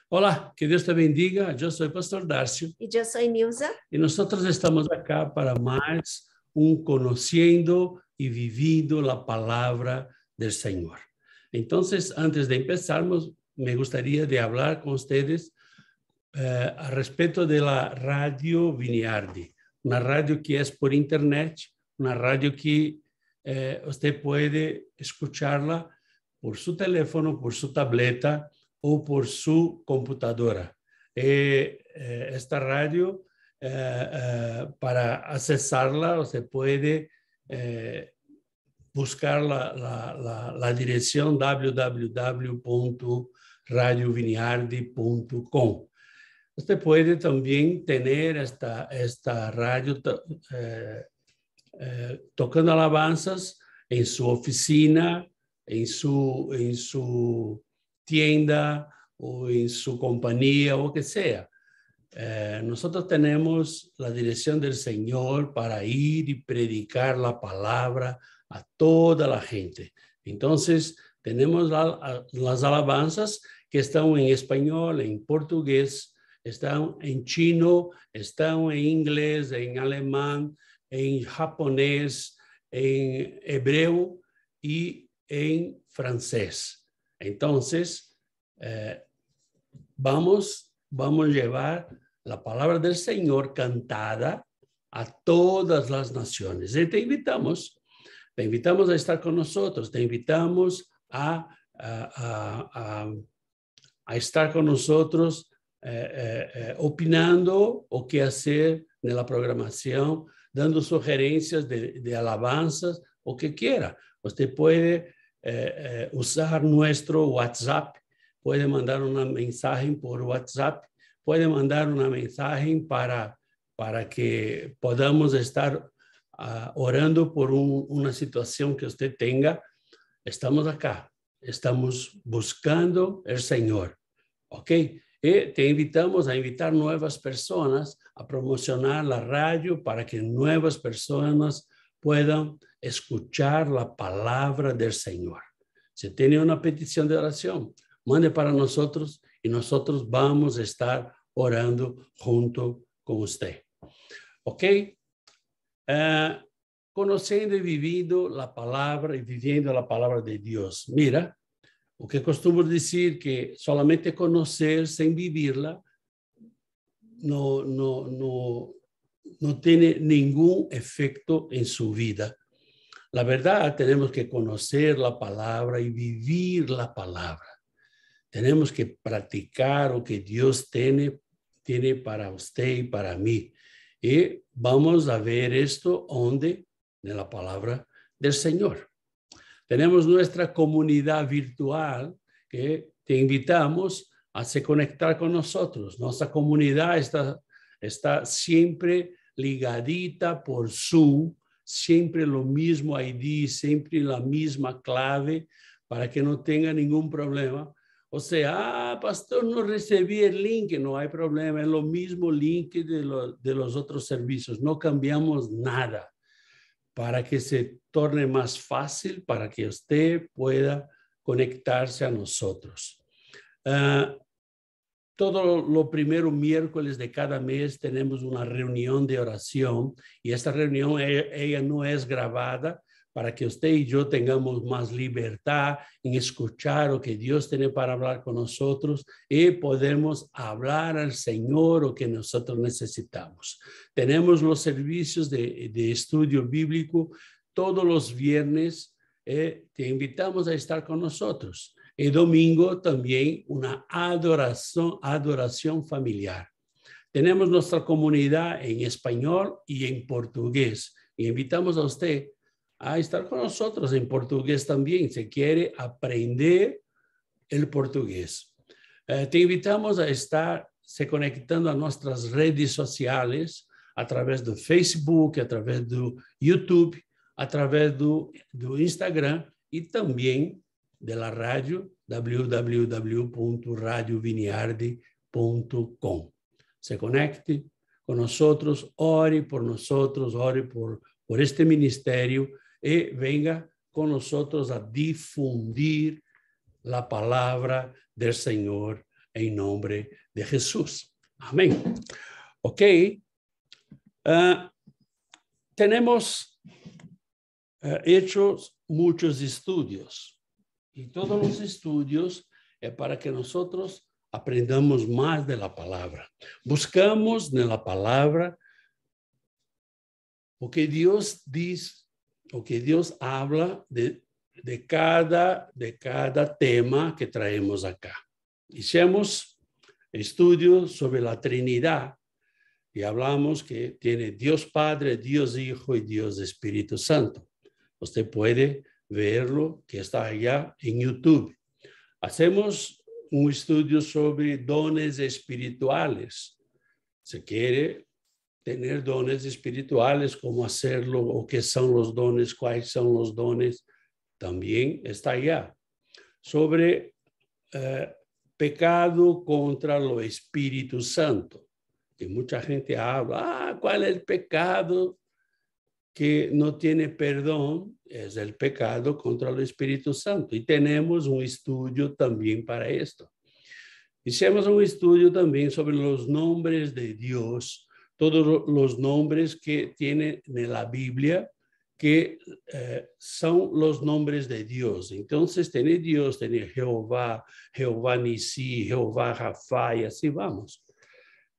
Hola, que Dios te bendiga. Yo soy Pastor Darcio Y yo soy Nilza. y nosotros estamos acá para más conociendo y viviendo la palabra del Señor. Entonces, antes de empezarmos, me gustaría de hablar con ustedes a respecto de la Radio Viniardi, una radio que es por internet, una radio que usted puede escucharla por su teléfono, por su tableta o por su computadora. Esta radio, para accesarla, usted puede buscar la dirección www.radioviniardi.com. Usted puede también tener esta radio tocando alabanzas en su oficina, en su tienda o en su compañía o que sea. Nosotros tenemos la dirección del Señor para ir y predicar la palabra a toda la gente. Entonces, tenemos las alabanzas que están en español, en portugués, están en chino, están en inglés, en alemán, en japonés, en hebreo y en francés. Entonces, vamos a llevar la palabra del Señor cantada a todas las naciones. Y te invitamos a estar con nosotros, te invitamos a estar con nosotros opinando o qué hacer en la programación, dando sugerencias de alabanzas o que quiera. Usted puede usar nuestro WhatsApp, puede mandar una mensaje por WhatsApp, puede mandar una mensaje para que podamos estar orando por una situación que usted tenga. Estamos acá, estamos buscando el Señor, ¿ok? Y te invitamos a invitar nuevas personas a promocionar la radio para que nuevas personas puedan escuchar la palabra del Señor. Si tiene una petición de oración, mande para nosotros y nosotros vamos a estar orando junto con usted. ¿Ok? Conociendo y viviendo la palabra y viviendo la palabra de Dios. Mira, o que costumo decir que solamente conocer sin vivirla no tiene ningún efecto en su vida. La verdad, tenemos que conocer la palabra y vivir la palabra. Tenemos que practicar lo que Dios tiene para usted y para mí. Y vamos a ver esto donde en la palabra del Señor. Tenemos nuestra comunidad virtual que te invitamos a se conectar con nosotros. Nuestra comunidad está siempre ligadita por Zoom, siempre lo mismo ID, siempre la misma clave para que no tenga ningún problema. O sea, pastor, no recibí el link, no hay problema, es lo mismo link de los otros servicios, no cambiamos nada para que se torne más fácil, para que usted pueda conectarse a nosotros. Todo lo primero miércoles de cada mes tenemos una reunión de oración y esta reunión ella no es grabada para que usted y yo tengamos más libertad en escuchar lo que Dios tiene para hablar con nosotros y podemos hablar al Señor lo que nosotros necesitamos. Tenemos los servicios de estudio bíblico todos los viernes. Te invitamos a estar con nosotros. El domingo también una adoración familiar. Tenemos nuestra comunidad en español y en portugués. Y invitamos a usted a estar con nosotros en portugués también, si quiere aprender el portugués. Te invitamos a estar se conectando a nuestras redes sociales a través do Facebook, a través do YouTube, a través do Instagram e também da rádio www.radioviniardi.com. Se conecte con nosotros, ore por nosotros, ore por este ministerio y venga con nosotros a difundir la palabra del Señor en nombre de Jesús. Amén. Ok. Tenemos hecho muchos estudios y todos los estudios es para que nosotros aprendamos más de la palabra. Buscamos en la palabra o que Dios dice, o que Dios habla de cada tema que traemos acá. Hicimos estudios sobre la Trinidad y hablamos que tiene Dios Padre, Dios Hijo y Dios Espíritu Santo. Usted puede verlo, que está allá en YouTube. Hacemos un estudio sobre dones espirituales. Se quiere tener dones espirituales, cómo hacerlo, o qué son los dones, cuáles son los dones, también está allá. Sobre pecado contra lo Espíritu Santo. Y mucha gente habla, ¿cuál es el pecado que no tiene perdón? Es el pecado contra el Espíritu Santo. Y tenemos un estudio también para esto. Hicimos un estudio también sobre los nombres de Dios, todos los nombres que tiene en la Biblia, que son los nombres de Dios. Entonces, tiene Dios, tiene Jehová, Jehová Nisí, Jehová Rafa, y así vamos.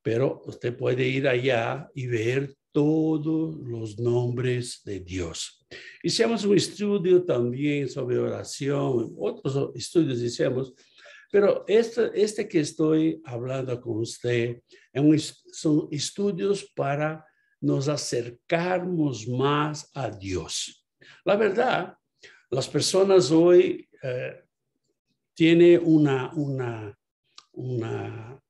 Pero usted puede ir allá y ver todos los nombres de Dios. Hicimos un estudio también sobre oración, otros estudios hicimos, pero este que estoy hablando con usted son estudios para nos acercarnos más a Dios. La verdad, las personas hoy tienen un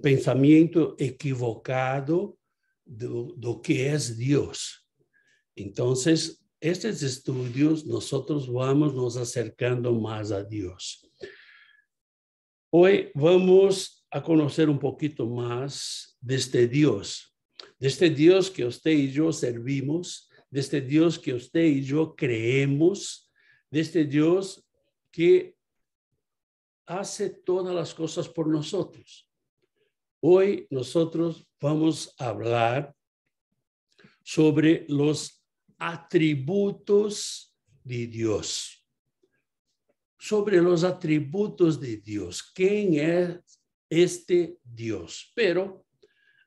pensamiento equivocado de lo que es Dios. Entonces, estos estudios nosotros vamos nos acercando más a Dios. Hoy vamos a conocer un poquito más de este Dios que usted y yo servimos, de este Dios que usted y yo creemos, de este Dios que hace todas las cosas por nosotros. Hoy nosotros vamos a hablar sobre los atributos de Dios. Sobre los atributos de Dios. ¿Quién es este Dios? Pero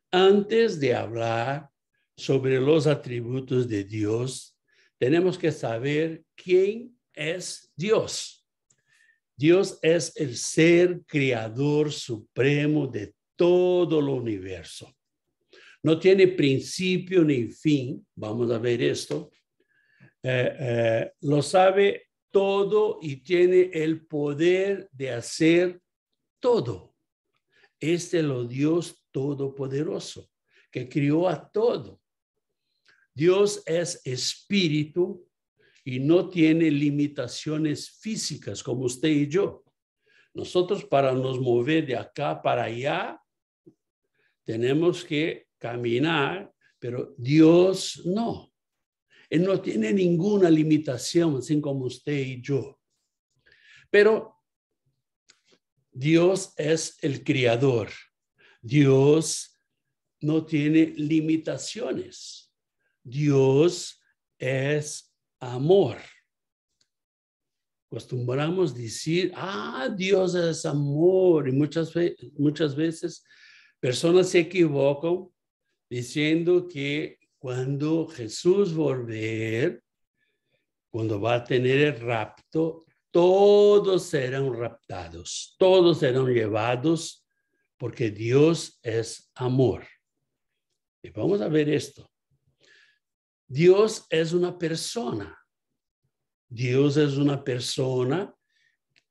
antes de hablar sobre los atributos de Dios, tenemos que saber quién es Dios. Dios es el ser creador supremo de todo el universo. No tiene principio ni fin. Vamos a ver esto. Lo sabe todo y tiene el poder de hacer todo. Este es el Dios todopoderoso que crió a todo. Dios es espíritu y no tiene limitaciones físicas como usted y yo. Nosotros para nos mover de acá para allá tenemos que caminar, pero Dios no. Él no tiene ninguna limitación, así como usted y yo. Pero Dios es el creador. Dios no tiene limitaciones. Dios es amor. Acostumbramos decir, Dios es amor. Y muchas veces personas se equivocan diciendo que cuando Jesús volver, cuando va a tener el rapto, todos serán raptados, todos serán llevados, porque Dios es amor. Y vamos a ver esto. Dios es una persona. Dios es una persona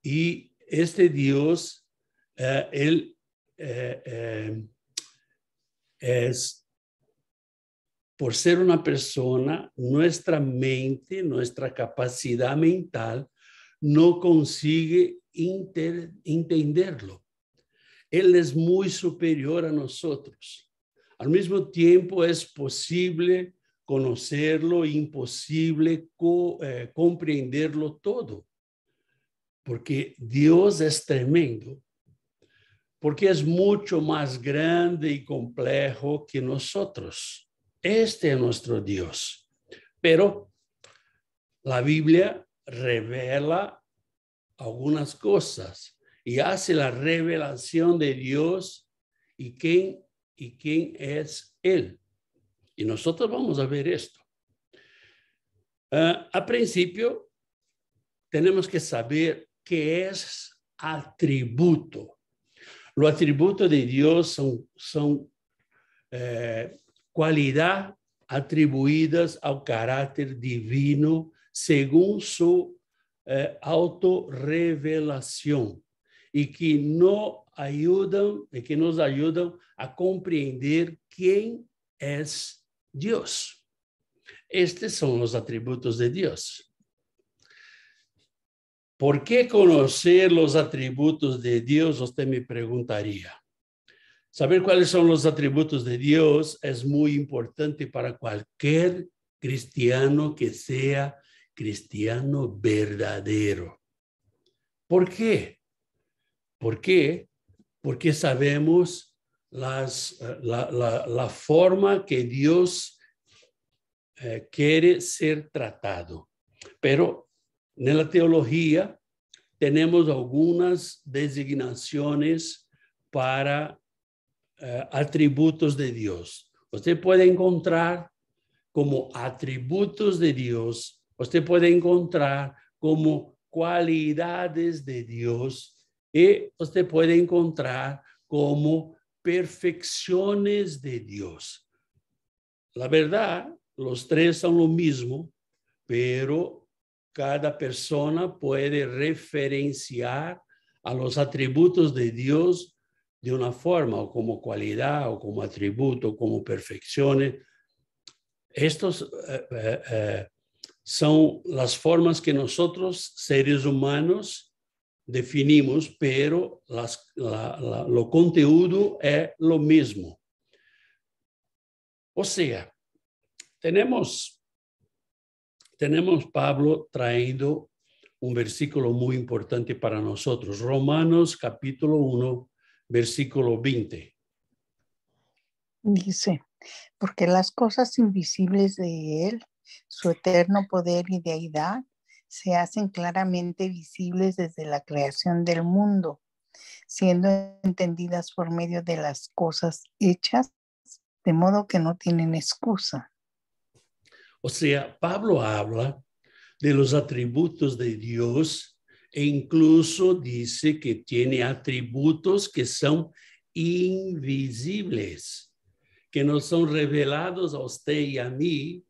y este Dios, él es, por ser una persona, nuestra mente, nuestra capacidad mental no consigue entenderlo. Él es muy superior a nosotros. Al mismo tiempo es posible conocerlo, imposible comprenderlo todo, porque Dios es tremendo. porque es mucho más grande y complejo que nosotros. Este es nuestro Dios. Pero la Biblia revela algunas cosas y hace la revelación de Dios y quién es Él. Y nosotros vamos a ver esto. A principio, tenemos que saber qué es atributo. Los atributos de Dios son cualidades atribuidas al carácter divino según su autorrevelación y que nos ayudan a comprender quién es Dios. Estos son los atributos de Dios. ¿Por qué conocer los atributos de Dios? Usted me preguntaría. Saber cuáles son los atributos de Dios es muy importante para cualquier cristiano que sea cristiano verdadero. ¿Por qué? ¿Por qué? Porque sabemos la forma que Dios quiere ser tratado. Pero en la teología tenemos algunas designaciones para atributos de Dios. Usted puede encontrar como atributos de Dios, usted puede encontrar como cualidades de Dios y usted puede encontrar como perfecciones de Dios. La verdad, los tres son lo mismo, pero cada persona puede referenciar a los atributos de Dios de una forma, o como cualidad, o como atributo, como perfecciones. Estos son las formas que nosotros, seres humanos, definimos, pero lo conteúdo es lo mismo. O sea, tenemos Pablo trayendo un versículo muy importante para nosotros. Romanos capítulo 1, versículo 20. Dice, porque las cosas invisibles de Él, su eterno poder y deidad, se hacen claramente visibles desde la creación del mundo, siendo entendidas por medio de las cosas hechas, de modo que no tienen excusa. O sea, Pablo habla de los atributos de Dios e incluso dice que tiene atributos que son invisibles, que no son revelados a usted y a mí.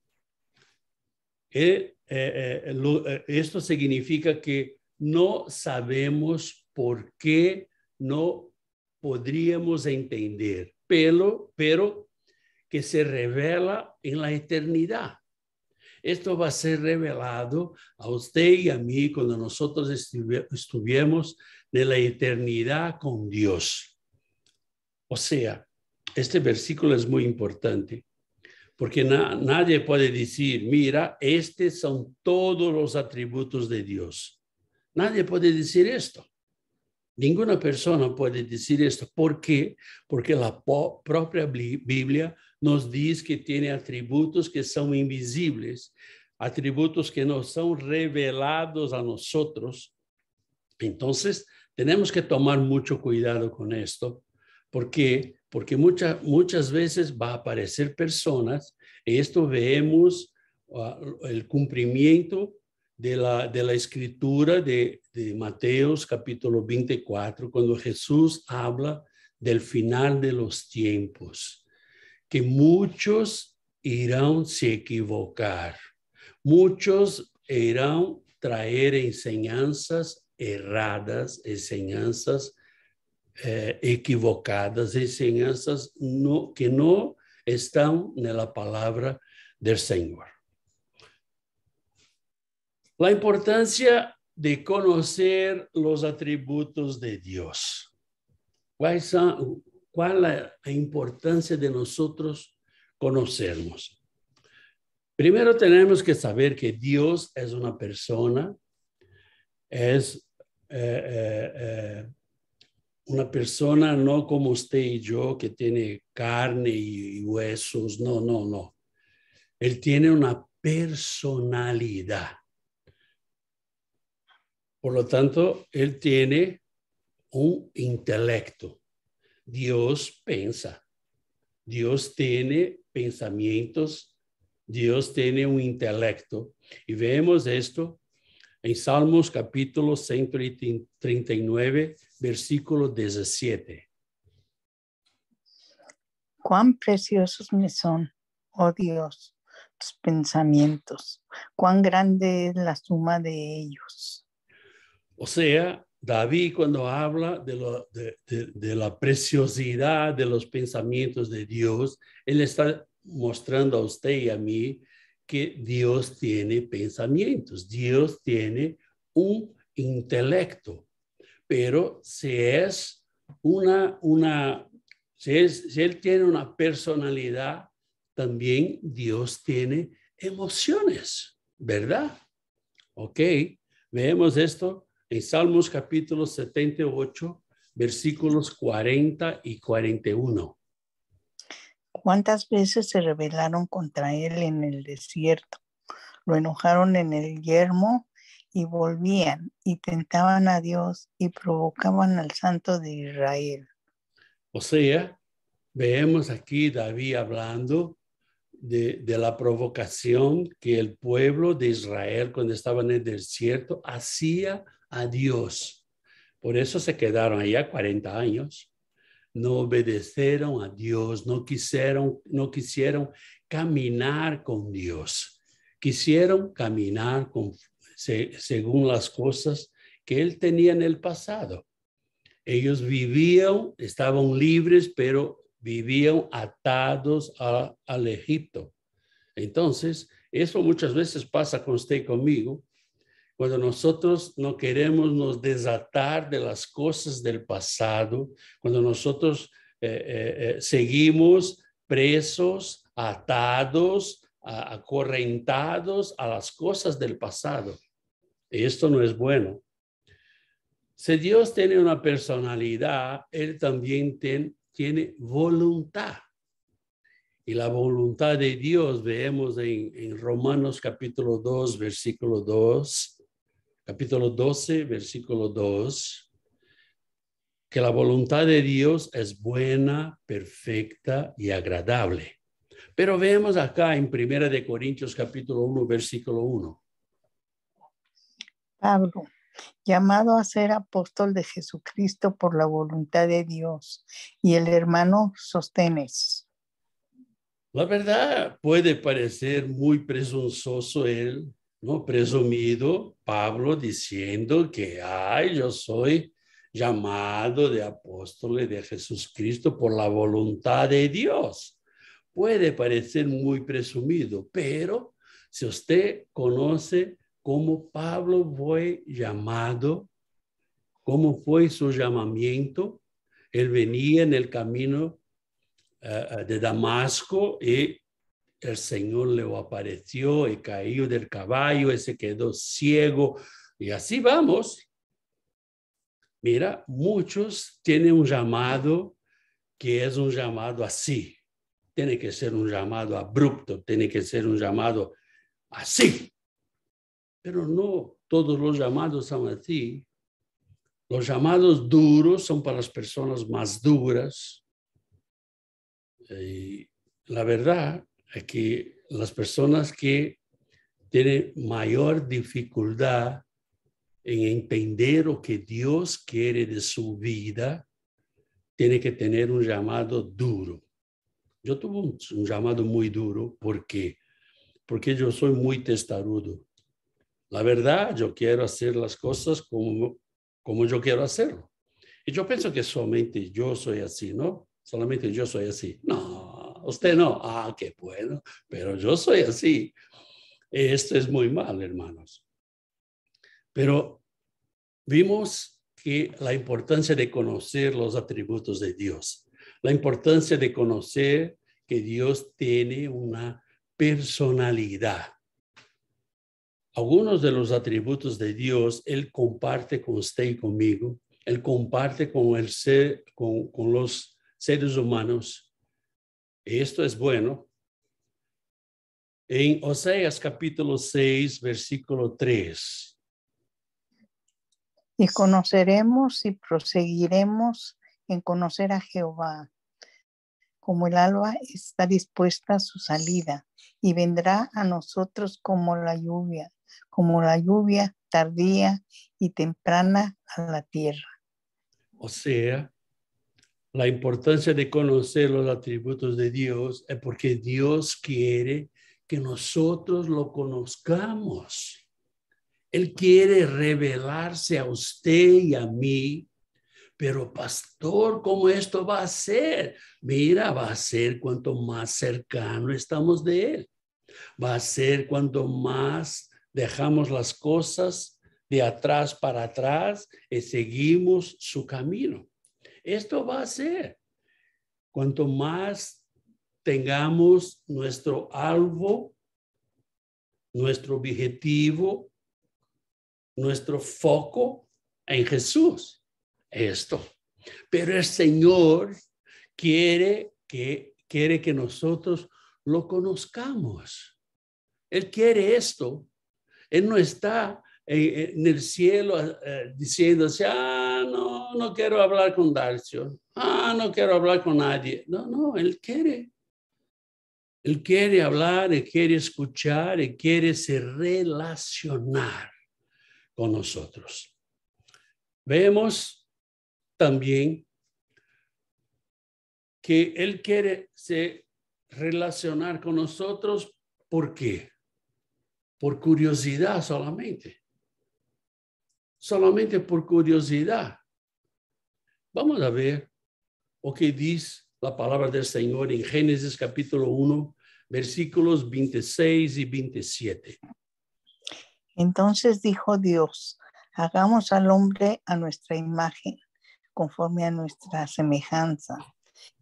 Esto significa que no sabemos por qué no podríamos entender, pero que se revela en la eternidad. Esto va a ser revelado a usted y a mí cuando nosotros estuviéramos en la eternidad con Dios. O sea, este versículo es muy importante porque nadie puede decir, mira, estos son todos los atributos de Dios. Nadie puede decir esto. Ninguna persona puede decir esto. ¿Por qué? Porque la propia Biblia nos dice que tiene atributos que son invisibles, atributos que no son revelados a nosotros. Entonces, tenemos que tomar mucho cuidado con esto. ¿Por qué? Porque muchas veces va a aparecer personas, y esto vemos el cumplimiento de la escritura de Mateos capítulo 24, cuando Jesús habla del final de los tiempos, que muchos irán se equivocar, muchos irán traer enseñanzas erradas, enseñanzas equivocadas, enseñanzas que no están en la palabra del Señor. La importancia de conocer los atributos de Dios. ¿Cuál es la importancia de nosotros conocernos? Primero tenemos que saber que Dios es una persona, es una persona no como usted y yo que tiene carne y huesos. No, no, no. Él tiene una personalidad. Por lo tanto, él tiene un intelecto. Dios piensa. Dios tiene pensamientos. Dios tiene un intelecto. Y vemos esto en Salmos capítulo 139, versículo 17. Cuán preciosos me son, oh Dios, tus pensamientos. Cuán grande es la suma de ellos. O sea, David cuando habla de la preciosidad de los pensamientos de Dios, él está mostrando a usted y a mí que Dios tiene pensamientos, Dios tiene un intelecto, pero si él tiene una personalidad, también Dios tiene emociones, ¿verdad? Ok, veamos esto en Salmos capítulo 78, versículos 40 y 41. ¿Cuántas veces se rebelaron contra él en el desierto? Lo enojaron en el yermo y volvían y tentaban a Dios y provocaban al Santo de Israel. O sea, vemos aquí David hablando de la provocación que el pueblo de Israel cuando estaba en el desierto hacía a Dios. Por eso se quedaron allá 40 años. No obedecieron a Dios, no quisieron caminar con Dios. Quisieron caminar según las cosas que él tenía en el pasado. Ellos vivían, estaban libres, pero vivían atados al Egipto. Entonces, eso muchas veces pasa con usted y conmigo, cuando nosotros no queremos nos desatar de las cosas del pasado, cuando nosotros seguimos presos, atados, acorrentados a las cosas del pasado. Esto no es bueno. Si Dios tiene una personalidad, Él también tiene voluntad. Y la voluntad de Dios vemos en Romanos capítulo 2, versículo 2, capítulo 12, versículo 2, que la voluntad de Dios es buena, perfecta y agradable. Pero vemos acá en 1 de Corintios capítulo 1, versículo 1. Pablo, llamado a ser apóstol de Jesucristo por la voluntad de Dios, y el hermano Sóstenes. La verdad puede parecer muy presuntuoso él, ¿no? Presumido, Pablo diciendo que, yo soy llamado de apóstol de Jesucristo por la voluntad de Dios. Puede parecer muy presumido, pero si usted conoce cómo Pablo fue llamado, cómo fue su llamamiento, él venía en el camino de Damasco y el Señor le apareció y cayó del caballo y se quedó ciego. Y así vamos. Mira, muchos tienen un llamado que es un llamado así. Tiene que ser un llamado abrupto, tiene que ser un llamado así. Pero no todos los llamados son así. Los llamados duros son para las personas más duras. Y la verdad es que las personas que tienen mayor dificultad en entender lo que Dios quiere de su vida, tienen que tener un llamado duro. Yo tuve un llamado muy duro porque yo soy muy testarudo. La verdad, yo quiero hacer las cosas como yo quiero hacerlo. Y yo pienso que solamente yo soy así, ¿no? Solamente yo soy así. No, usted no. Qué bueno, pero yo soy así. Esto es muy mal, hermanos. Pero vimos que la importancia de conocer los atributos de Dios, la importancia de conocer que Dios tiene una personalidad. Algunos de los atributos de Dios, Él comparte con usted y conmigo, Él comparte con los seres humanos. Esto es bueno. En Oseas capítulo 6, versículo 3. Y conoceremos y proseguiremos en conocer a Jehová. Como el alba está dispuesta a su salida, y vendrá a nosotros como la lluvia tardía y temprana a la tierra. O sea, la importancia de conocer los atributos de Dios es porque Dios quiere que nosotros lo conozcamos. Él quiere revelarse a usted y a mí. Pero pastor, ¿cómo esto va a ser? Mira, va a ser cuanto más cercano estamos de Él. Va a ser cuanto más dejamos las cosas de atrás para atrás y seguimos su camino. Esto va a ser cuanto más tengamos nuestro algo, nuestro objetivo, nuestro foco en Jesús. Esto. Pero el Señor quiere que nosotros lo conozcamos. Él quiere esto. Él no está en el cielo diciéndose, no quiero hablar con Darcio. No quiero hablar con nadie. No, Él quiere. Él quiere hablar, Él quiere escuchar, Él quiere se relacionar con nosotros. Vemos también que Él quiere se relacionar con nosotros. ¿Por qué? Por curiosidad solamente. Solamente por curiosidad. Vamos a ver o que dice la palabra del Señor en Génesis capítulo 1, versículos 26 y 27. Entonces dijo Dios, hagamos al hombre a nuestra imagen, conforme a nuestra semejanza,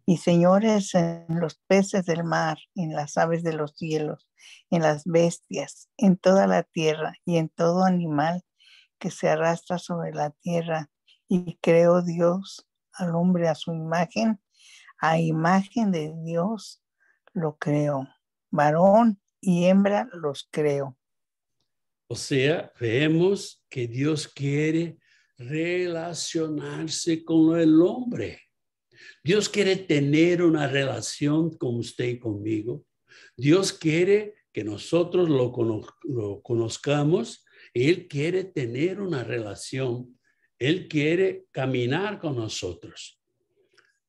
y señores en los peces del mar, en las aves de los cielos, en las bestias, en toda la tierra y en todo animal que se arrastra sobre la tierra. Y creó Dios al hombre a su imagen, a imagen de Dios lo creó, varón y hembra los creó. O sea, vemos que Dios quiere relacionarse con el hombre. Dios quiere tener una relación con usted y conmigo. Dios quiere que nosotros lo conozcamos. Él quiere tener una relación. Él quiere caminar con nosotros.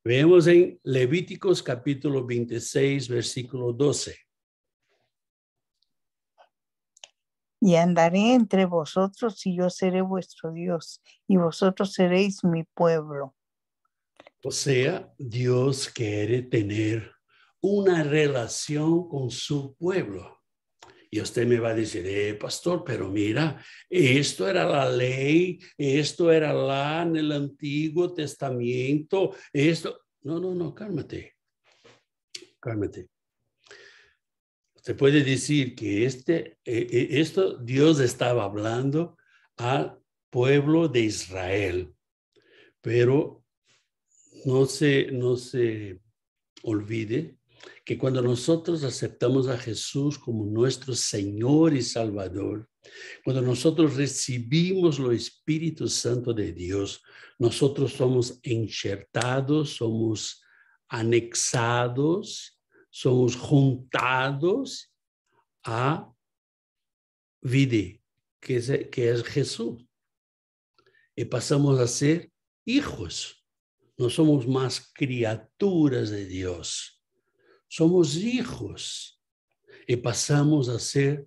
Vemos en Levíticos capítulo 26, versículo 12. Y andaré entre vosotros y yo seré vuestro Dios, y vosotros seréis mi pueblo. O sea, Dios quiere tener una relación con su pueblo. Y usted me va a decir, pastor, pero mira, esto era la ley, esto era en el Antiguo Testamento, esto. No, cálmate. Usted puede decir que esto Dios estaba hablando al pueblo de Israel, pero no se olvide que cuando nosotros aceptamos a Jesús como nuestro Señor y Salvador, cuando nosotros recibimos lo Espíritu Santo de Dios, nosotros somos injertados, somos anexados, somos juntados a vida, que es Jesús. Y pasamos a ser hijos. No somos más criaturas de Dios. Somos hijos. Y pasamos a ser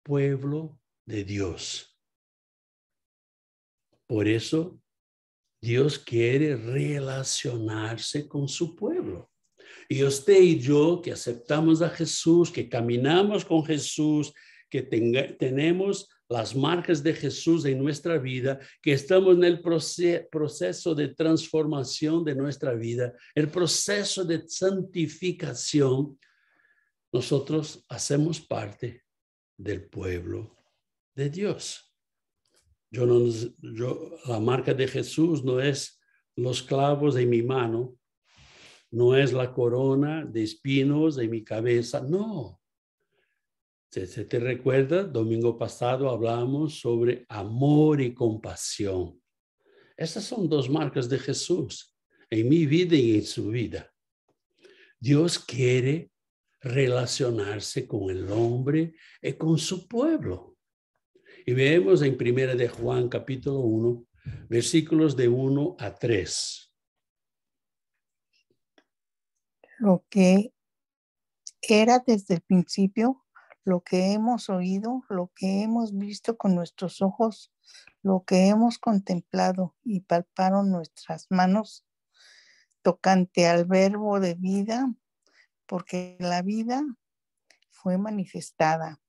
pueblo de Dios. Por eso, Dios quiere relacionarse con su pueblo. Y usted y yo que aceptamos a Jesús, que caminamos con Jesús, que tenemos las marcas de Jesús en nuestra vida, que estamos en el proceso de transformación de nuestra vida, el proceso de santificación, nosotros hacemos parte del pueblo de Dios. La marca de Jesús no es los clavos en mi mano, no es la corona de espinos en mi cabeza, no. ¿Se te recuerda? Domingo pasado hablamos sobre amor y compasión. Esas son dos marcas de Jesús en mi vida y en su vida. Dios quiere relacionarse con el hombre y con su pueblo. Y vemos en 1 de Juan capítulo 1, versículos de 1 a 3. Lo que era desde el principio, lo que hemos oído, lo que hemos visto con nuestros ojos, lo que hemos contemplado y palparon nuestras manos tocante al verbo de vida, porque la vida fue manifestada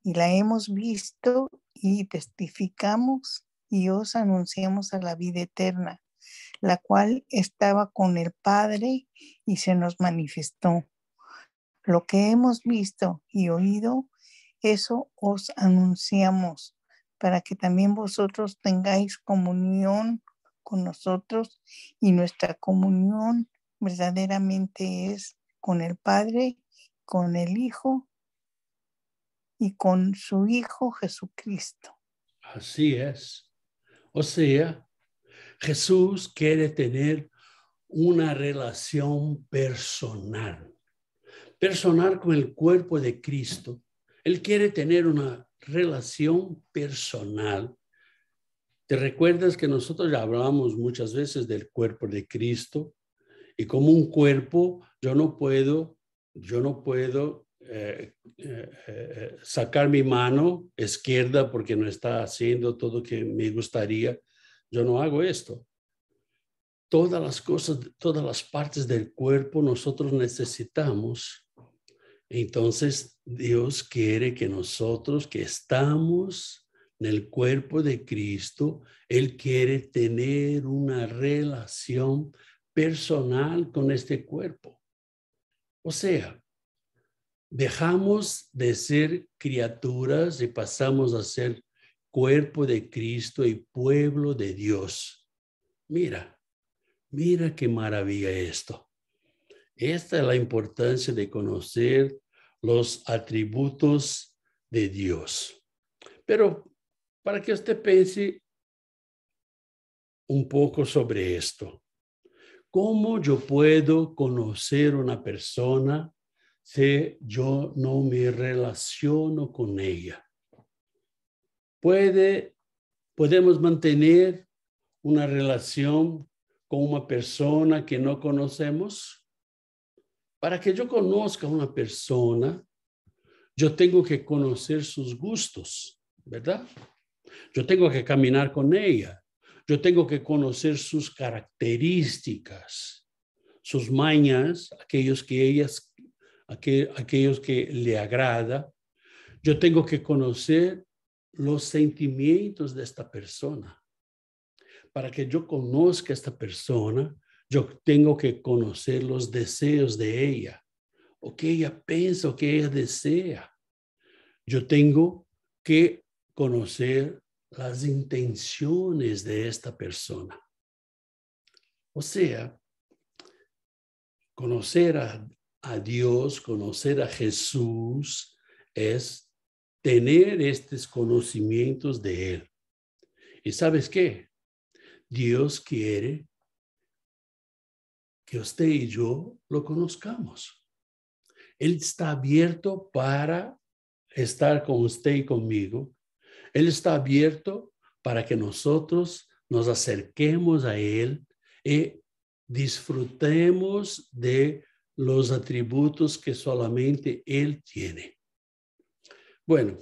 y la hemos visto y testificamos y os anunciamos a la vida eterna, la cual estaba con el Padre y se nos manifestó. Lo que hemos visto y oído, eso os anunciamos, para que también vosotros tengáis comunión con nosotros, y nuestra comunión verdaderamente es con el Padre, con el Hijo y con su Hijo Jesucristo. Así es. O sea, Jesús quiere tener una relación personal con el cuerpo de Cristo. Él quiere tener una relación personal. ¿Te recuerdas que nosotros ya hablamos muchas veces del cuerpo de Cristo? Y como un cuerpo, yo no puedo sacar mi mano izquierda porque no está haciendo todo lo que me gustaría. Yo no hago esto. Todas las cosas, todas las partes del cuerpo nosotros necesitamos. Entonces, Dios quiere que nosotros que estamos en el cuerpo de Cristo, Él quiere tener una relación personal con este cuerpo. O sea, dejamos de ser criaturas y pasamos a ser cuerpo de Cristo y pueblo de Dios. Mira qué maravilla esto. Esta es la importancia de conocer los atributos de Dios. Pero para que usted piense un poco sobre esto, ¿cómo yo puedo conocer una persona si yo no me relaciono con ella? ¿Podemos mantener una relación con una persona que no conocemos? Para que yo conozca a una persona, yo tengo que conocer sus gustos, ¿verdad? Yo tengo que caminar con ella. Yo tengo que conocer sus características, sus mañas, aquellos que le agrada. Yo tengo que conocer los sentimientos de esta persona. Para que yo conozca a esta persona, yo tengo que conocer los deseos de ella, o que ella piensa, o que ella desea. Yo tengo que conocer las intenciones de esta persona. O sea, conocer a Dios, conocer a Jesús, es tener estos conocimientos de Él. ¿Y sabes qué? Dios quiere que usted y yo lo conozcamos. Él está abierto para estar con usted y conmigo. Él está abierto para que nosotros nos acerquemos a Él y disfrutemos de los atributos que solamente Él tiene. Bueno,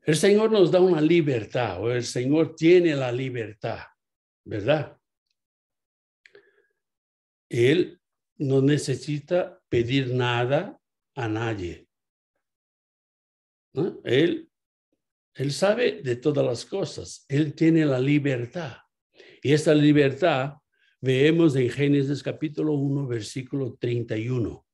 el Señor nos da una libertad, o el Señor tiene la libertad, ¿verdad? Él no necesita pedir nada a nadie, ¿no? Él sabe de todas las cosas. Él tiene la libertad. Y esta libertad vemos en Génesis capítulo 1, versículo 31.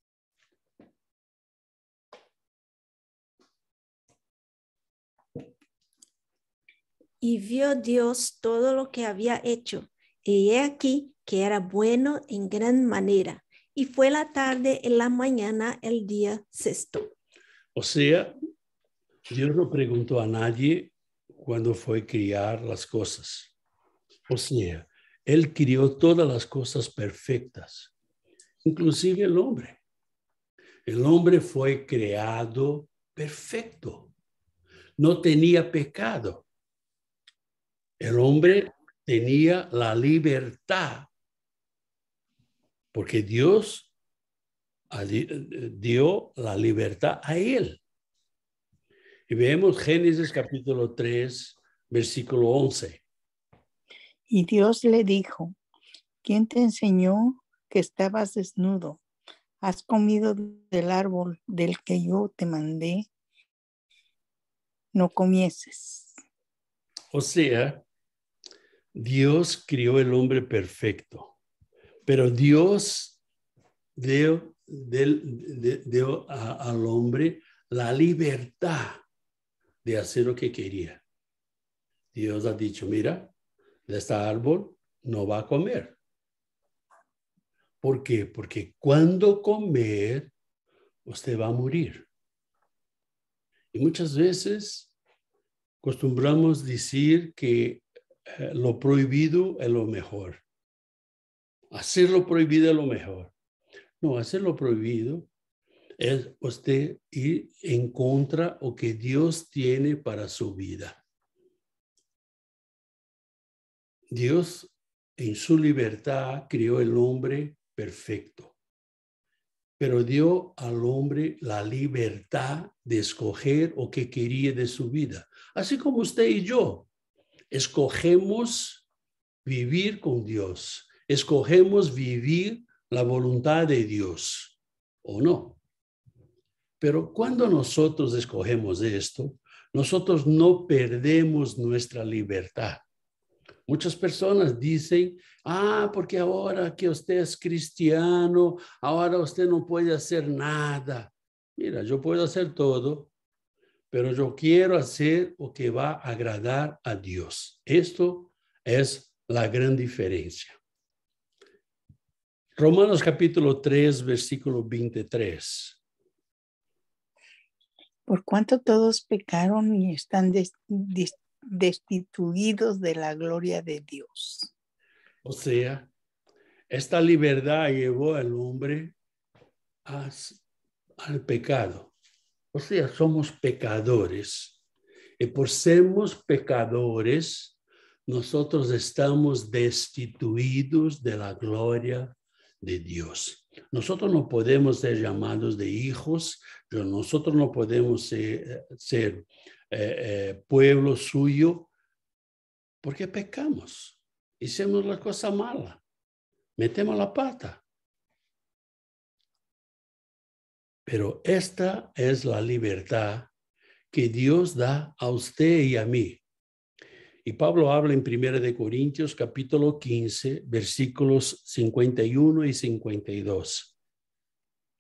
y vio Dios todo lo que había hecho, y he aquí que era bueno en gran manera. Y fue la tarde en la mañana el día sexto. O sea, Dios no preguntó a nadie cuándo fue criar las cosas. O sea, Él crió todas las cosas perfectas, inclusive el hombre. El hombre fue creado perfecto. No tenía pecado. El hombre tenía la libertad porque Dios dio la libertad a él. Y vemos Génesis capítulo 3, versículo 11. Y Dios le dijo, ¿quién te enseñó que estabas desnudo? ¿Has comido del árbol del que yo te mandé? No comieses. O sea, Dios crió el hombre perfecto, pero Dios dio al hombre la libertad de hacer lo que quería. Dios ha dicho, mira, de este árbol no va a comer. ¿Por qué? Porque cuando comer, usted va a morir. Y muchas veces acostumbramos decir que lo prohibido es lo mejor. Hacer lo prohibido es lo mejor. No, hacer lo prohibido es usted ir en contra de lo que Dios tiene para su vida. Dios, en su libertad, creó el hombre perfecto, pero dio al hombre la libertad de escoger lo que quería de su vida. Así como usted y yo escogemos vivir con Dios, escogemos vivir la voluntad de Dios, ¿o no? Pero cuando nosotros escogemos esto, nosotros no perdemos nuestra libertad. Muchas personas dicen, porque ahora que usted es cristiano, ahora usted no puede hacer nada. Mira, yo puedo hacer todo, pero yo quiero hacer lo que va a agradar a Dios. Esto es la gran diferencia. Romanos capítulo 3, versículo 23. Por cuanto todos pecaron y están destituidos de la gloria de Dios. O sea, esta libertad llevó al hombre al pecado. O sea, somos pecadores. Y por sermos pecadores, nosotros estamos destituidos de la gloria de Dios. Nosotros no podemos ser llamados de hijos, nosotros no podemos ser pueblo suyo, porque pecamos, hicimos la cosa mala, metemos la pata. Pero esta es la libertad que Dios da a usted y a mí. Y Pablo habla en 1 Corintios capítulo 15, versículos 51 y 52.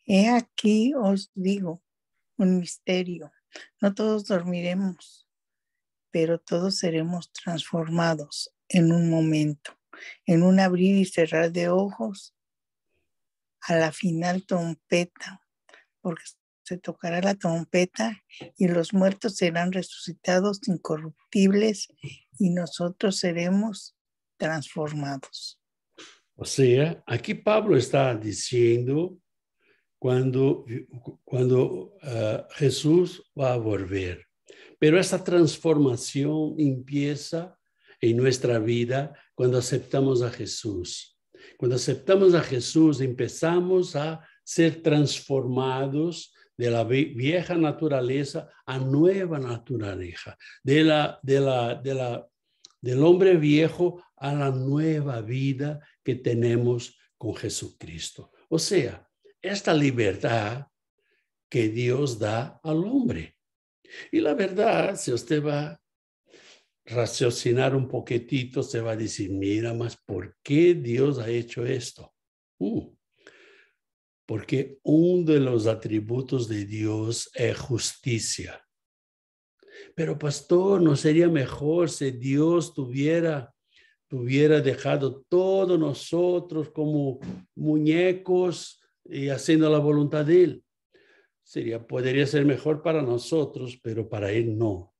He aquí os digo un misterio. No todos dormiremos, pero todos seremos transformados en un momento, en un abrir y cerrar de ojos, a la final trompeta, porque se tocará la trompeta y los muertos serán resucitados incorruptibles y nosotros seremos transformados. O sea, aquí Pablo está diciendo cuando Jesús va a volver. Pero esa transformación empieza en nuestra vida cuando aceptamos a Jesús. Cuando aceptamos a Jesús, empezamos a ser transformados de la vieja naturaleza a nueva naturaleza, del hombre viejo a la nueva vida que tenemos con Jesucristo. O sea, esta libertad que Dios da al hombre. Y la verdad, si usted va a raciocinar un poquitito, se va a decir, mira, más, ¿por qué Dios ha hecho esto? Porque uno de los atributos de Dios es justicia. Pero pastor, ¿no sería mejor si Dios tuviera dejado todos nosotros como muñecos y haciendo la voluntad de Él? Podría ser mejor para nosotros, pero para Él no.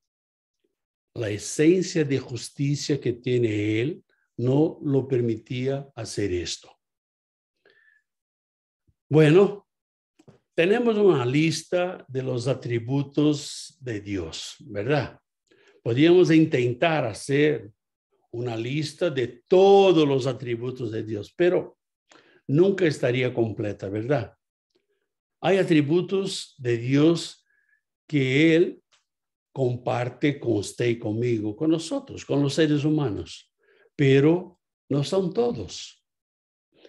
La esencia de justicia que tiene Él no lo permitía hacer esto. Bueno, tenemos una lista de los atributos de Dios, ¿verdad? Podríamos intentar hacer una lista de todos los atributos de Dios, pero nunca estaría completa, ¿verdad? Hay atributos de Dios que Él comparte con usted y conmigo, con nosotros, con los seres humanos, pero no son todos.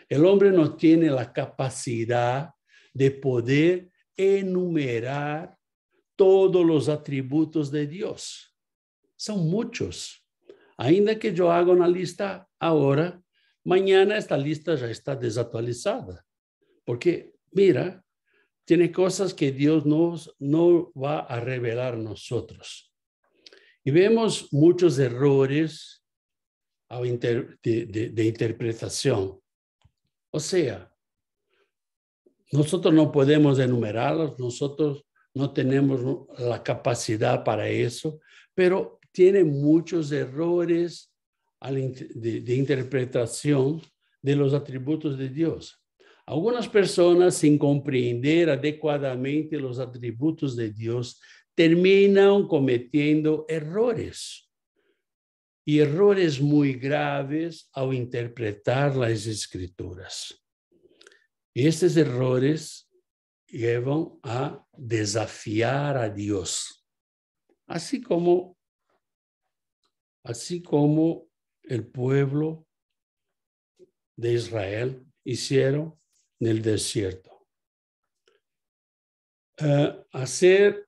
El hombre no tiene la capacidad de poder enumerar todos los atributos de Dios. Son muchos. Ainda que yo haga una lista ahora, mañana esta lista ya está desactualizada. Porque, mira, tiene cosas que Dios no va a revelar a nosotros. Y vemos muchos errores de interpretación. O sea, nosotros no podemos enumerarlos, nosotros no tenemos la capacidad para eso, pero tiene muchos errores de interpretación de los atributos de Dios. Algunas personas, sin comprender adecuadamente los atributos de Dios, terminan cometiendo errores. Y errores muy graves al interpretar las Escrituras. Y estos errores llevan a desafiar a Dios. Así como el pueblo de Israel hicieron en el desierto. Hacer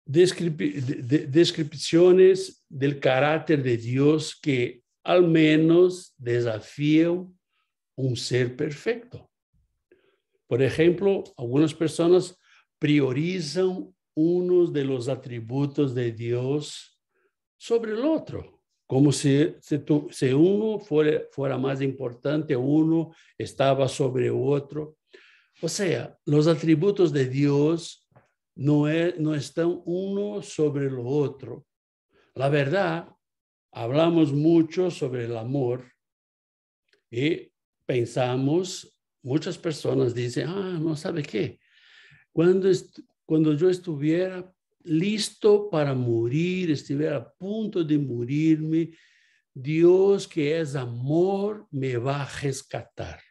descripciones del carácter de Dios que al menos desafían un ser perfecto. Por ejemplo, algunas personas priorizan uno de los atributos de Dios sobre el otro, como si uno fuera más importante, uno estaba sobre otro. O sea, los atributos de Dios no están uno sobre lo otro. La verdad, hablamos mucho sobre el amor y pensamos, muchas personas dicen, no sabe qué, cuando yo estuviera listo para morir, estuviera a punto de morirme, Dios, que es amor, me va a rescatar.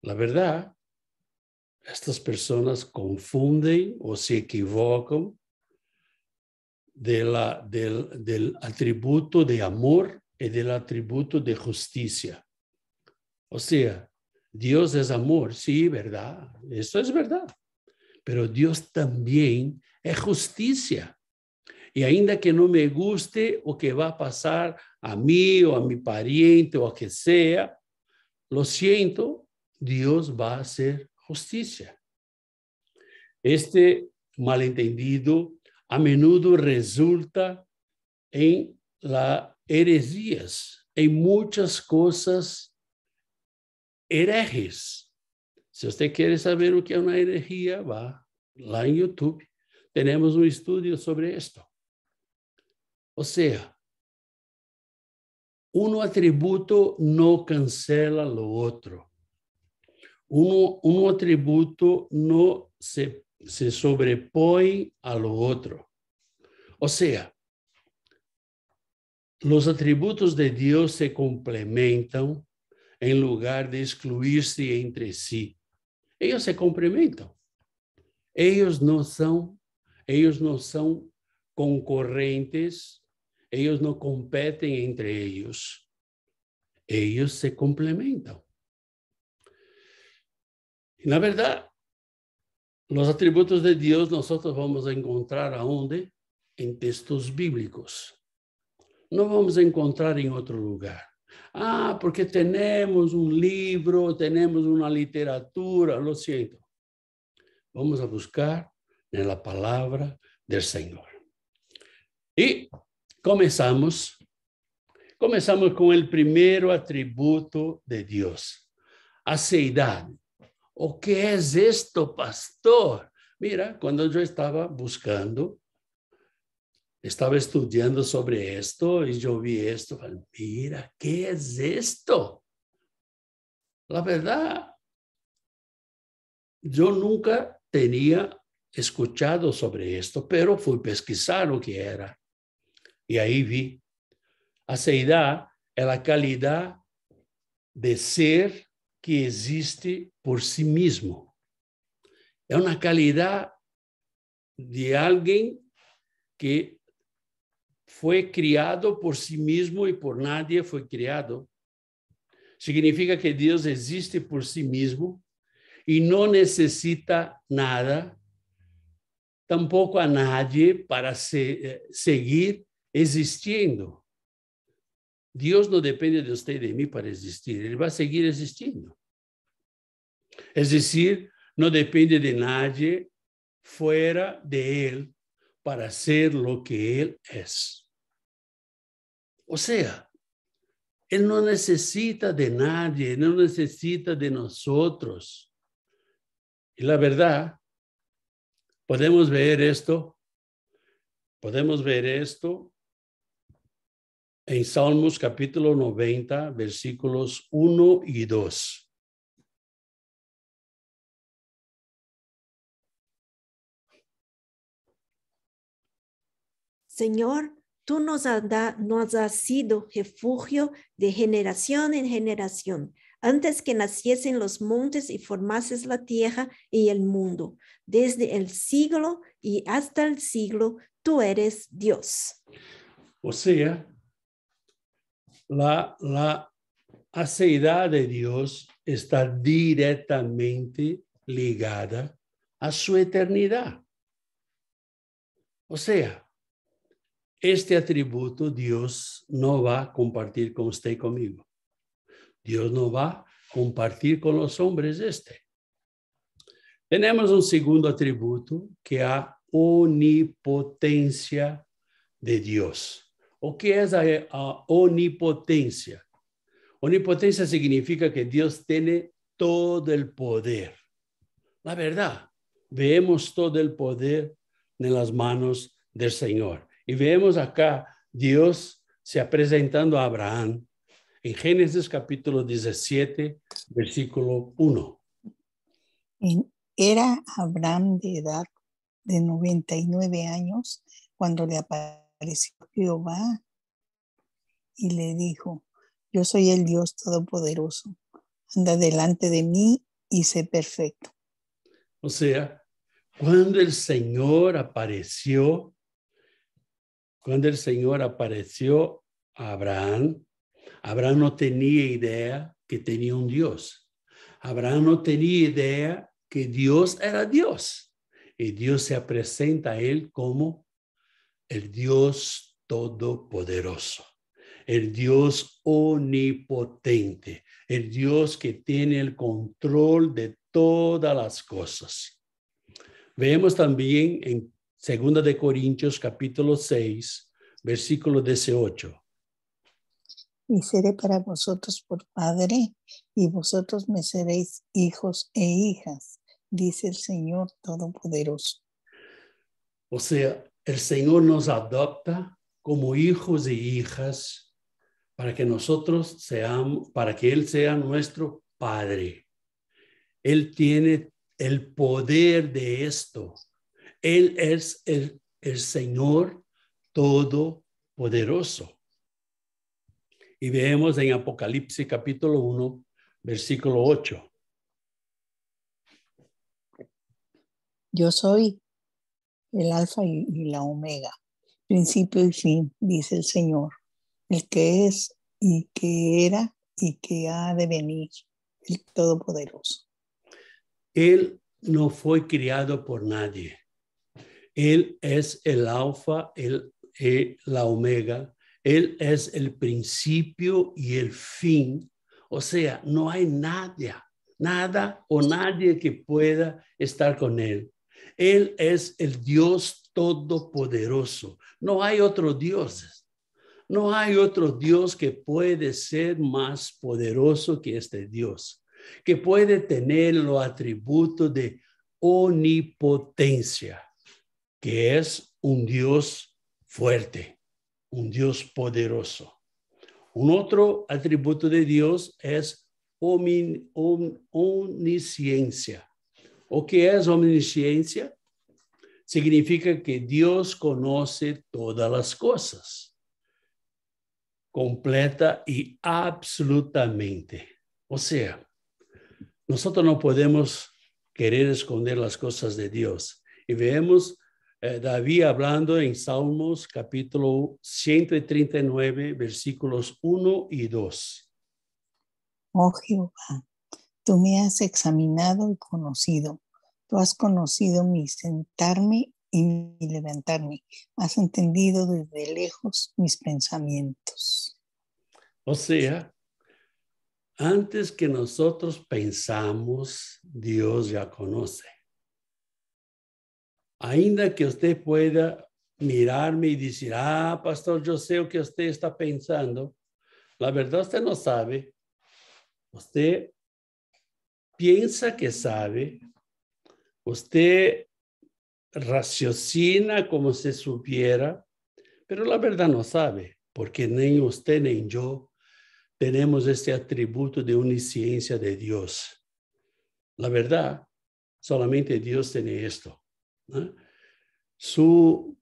La verdad, estas personas confunden o se equivocan del atributo de amor y del atributo de justicia. O sea, Dios es amor, sí, verdad, eso es verdad. Pero Dios también es justicia. Y ainda que no me guste o que va a pasar a mí o a mi pariente o a que sea, lo siento, Dios va a hacer justicia. Este malentendido a menudo resulta en las heresías, en muchas cosas herejes. Si usted quiere saber lo que es una herejía, va lá en YouTube. Tenemos un estudio sobre esto. O sea, un atributo no cancela lo otro. Un atributo no se sobrepone a lo otro. O sea, los atributos de Dios se complementan en lugar de excluirse entre sí. Ellos se complementan. Ellos no son concorrentes, ellos no competen entre ellos. Ellos se complementan. Y la verdad, los atributos de Dios nosotros vamos a encontrar ¿a dónde? En textos bíblicos. No vamos a encontrar en otro lugar. Porque tenemos un libro, tenemos una literatura, lo siento. Vamos a buscar en la palabra del Señor. Y comenzamos con el primer atributo de Dios, aceidad. ¿O qué es esto, pastor? Mira, cuando yo estaba estudiando sobre esto y yo vi esto, mira, ¿qué es esto? La verdad, yo nunca tenía escuchado sobre esto, pero fui pesquisar lo que era. Y ahí vi, aceidad es la calidad de ser que existe por sí mismo. Es una calidad de alguien que fue criado por sí mismo y por nadie fue criado. Significa que Dios existe por sí mismo y no necesita nada, tampoco a nadie para seguir existiendo. Dios no depende de usted y de mí para existir, Él va a seguir existiendo. Es decir, no depende de nadie fuera de Él para ser lo que Él es. O sea, Él no necesita de nadie, no necesita de nosotros. Y la verdad, podemos ver esto en Salmos capítulo 90, versículos 1 y 2. Señor, tú nos has sido refugio de generación en generación, antes que naciesen los montes y formases la tierra y el mundo. Desde el siglo y hasta el siglo, tú eres Dios. O sea, la aceidad de Dios está directamente ligada a su eternidad. O sea, este atributo Dios no va a compartir con usted y conmigo. Dios no va a compartir con los hombres este. Tenemos un segundo atributo que es la omnipotencia de Dios. ¿O qué es a omnipotencia? Omnipotencia significa que Dios tiene todo el poder. La verdad, vemos todo el poder en las manos del Señor. Y vemos acá Dios se presentando a Abraham en Génesis capítulo 17, versículo 1. Era Abraham de edad de 99 años cuando le apareció Jehová y le dijo: yo soy el Dios Todopoderoso, anda delante de mí y sé perfecto. O sea, cuando el Señor apareció a Abraham, Abraham no tenía idea que tenía un Dios. Abraham no tenía idea que Dios era Dios. Y Dios se presenta a él como el Dios Todopoderoso, el Dios omnipotente, el Dios que tiene el control de todas las cosas. Vemos también en 2 de Corintios capítulo 6, versículo 18. Y seré para vosotros por padre, y vosotros me seréis hijos e hijas, dice el Señor Todopoderoso. O sea, el Señor nos adopta como hijos e hijas para que nosotros seamos, para que Él sea nuestro Padre. Él tiene el poder de esto. Él es el Señor Todopoderoso. Y vemos en Apocalipsis capítulo 1, versículo 8. Yo soy el alfa y la omega, principio y fin, dice el Señor, el que es y que era y que ha de venir, el Todopoderoso. Él no fue criado por nadie. Él es el alfa, la omega. Él es el principio y el fin. O sea, no hay nada o nadie que pueda estar con él. Él es el Dios todopoderoso. No hay otro Dios. No hay otro Dios que puede ser más poderoso que este Dios, que puede tener los atributos de omnipotencia, que es un Dios fuerte, un Dios poderoso. Un otro atributo de Dios es omnisciencia. ¿O qué es omnisciencia? Significa que Dios conoce todas las cosas, completa y absolutamente. O sea, nosotros no podemos querer esconder las cosas de Dios. Y vemos David hablando en Salmos capítulo 139, versículos 1 y 2. Oh Jehová, tú me has examinado y conocido. Tú has conocido mi sentarme y mi levantarme. Has entendido desde lejos mis pensamientos. O sea, antes que nosotros pensamos, Dios ya conoce. Ainda que usted pueda mirarme y decir, pastor, yo sé lo que usted está pensando. La verdad, usted no sabe. Usted piensa que sabe. Usted raciocina como si supiera, pero la verdad no sabe, porque ni usted ni yo tenemos este atributo de omnisciencia de Dios. La verdad, solamente Dios tiene esto, ¿no? Su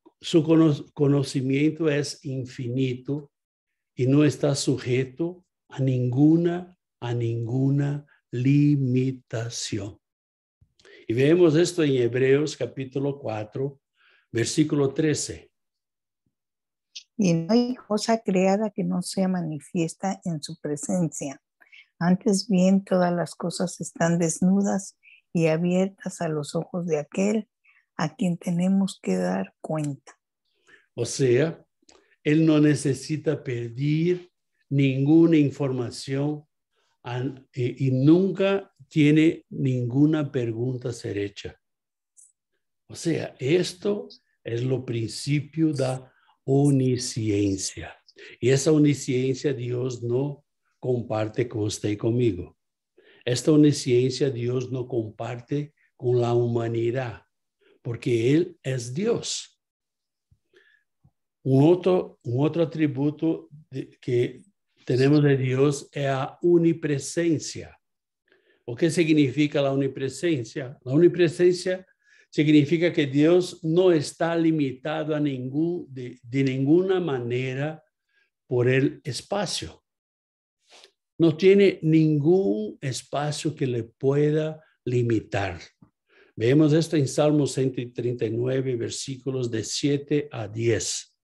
conocimiento es infinito y no está sujeto a ninguna limitación. Y vemos esto en Hebreos capítulo 4, versículo 13. Y no hay cosa creada que no sea manifiesta en su presencia. Antes bien, todas las cosas están desnudas y abiertas a los ojos de aquel a quien tenemos que dar cuenta. O sea, él no necesita pedir ninguna información y nunca tiene ninguna pregunta a ser hecha. O sea, esto es lo principio de omnisciencia. Y esa omnisciencia Dios no comparte con usted y conmigo. Esta omnisciencia Dios no comparte con la humanidad, porque Él es Dios. Un otro atributo que tenemos de Dios es la omnipresencia. ¿O qué significa la omnipresencia? La omnipresencia significa que Dios no está limitado a de ninguna manera por el espacio. No tiene ningún espacio que le pueda limitar. Vemos esto en Salmo 139, versículos de 7 a 10.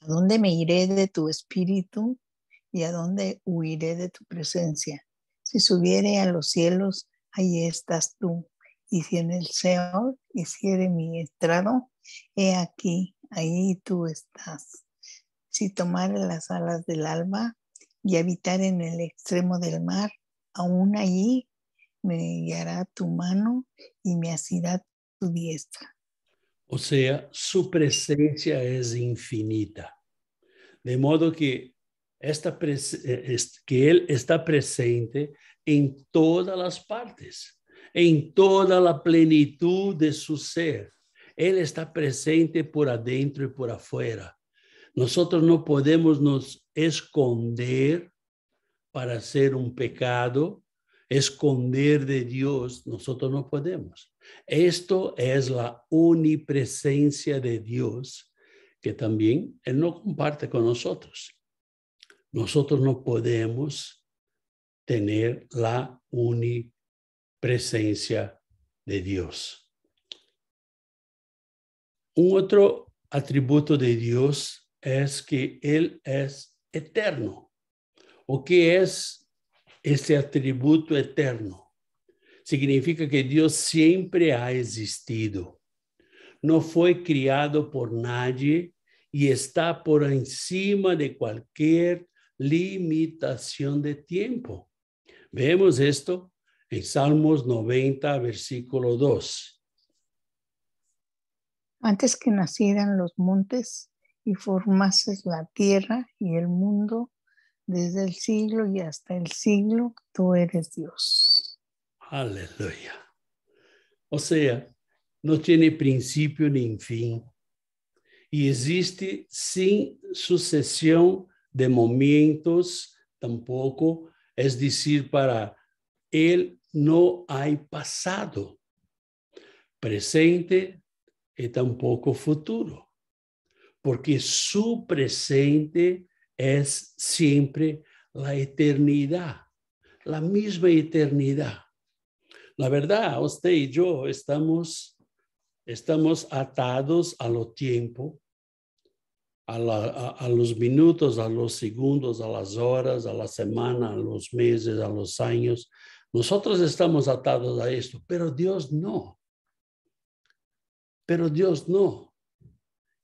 ¿A dónde me iré de tu espíritu y a dónde huiré de tu presencia? Si subiere a los cielos, ahí estás tú. Y si en el Seol hiciere mi estrado, he aquí, ahí tú estás. Si tomare las alas del alba y habitar en el extremo del mar, aún allí me guiará tu mano y me asirá tu diestra. O sea, su presencia es infinita. De modo que, que Él está presente en todas las partes, en toda la plenitud de su ser. Él está presente por adentro y por afuera. Nosotros no podemos nos esconder para hacer un pecado, esconder de Dios, nosotros no podemos. Esto es la omnipresencia de Dios, que también Él no comparte con nosotros. Nosotros no podemos tener la omnipresencia de Dios. Un otro atributo de Dios es que Él es eterno. ¿O qué es este atributo eterno? Significa que Dios siempre ha existido. No fue criado por nadie y está por encima de cualquier limitación de tiempo. Vemos esto en Salmos 90, versículo 2. Antes que nacieran los montes y formases la tierra y el mundo, desde el siglo y hasta el siglo, tú eres Dios. Aleluya. O sea, no tiene principio ni fin. Y existe sin sucesión de momentos tampoco. Es decir, para él no hay pasado, presente y tampoco futuro. Porque su presente es siempre la eternidad, la misma eternidad. La verdad, usted y yo estamos atados a los tiempos, a los minutos, a los segundos, a las horas, a la semana, a los meses, a los años. Nosotros estamos atados a esto, pero Dios no. Pero Dios no.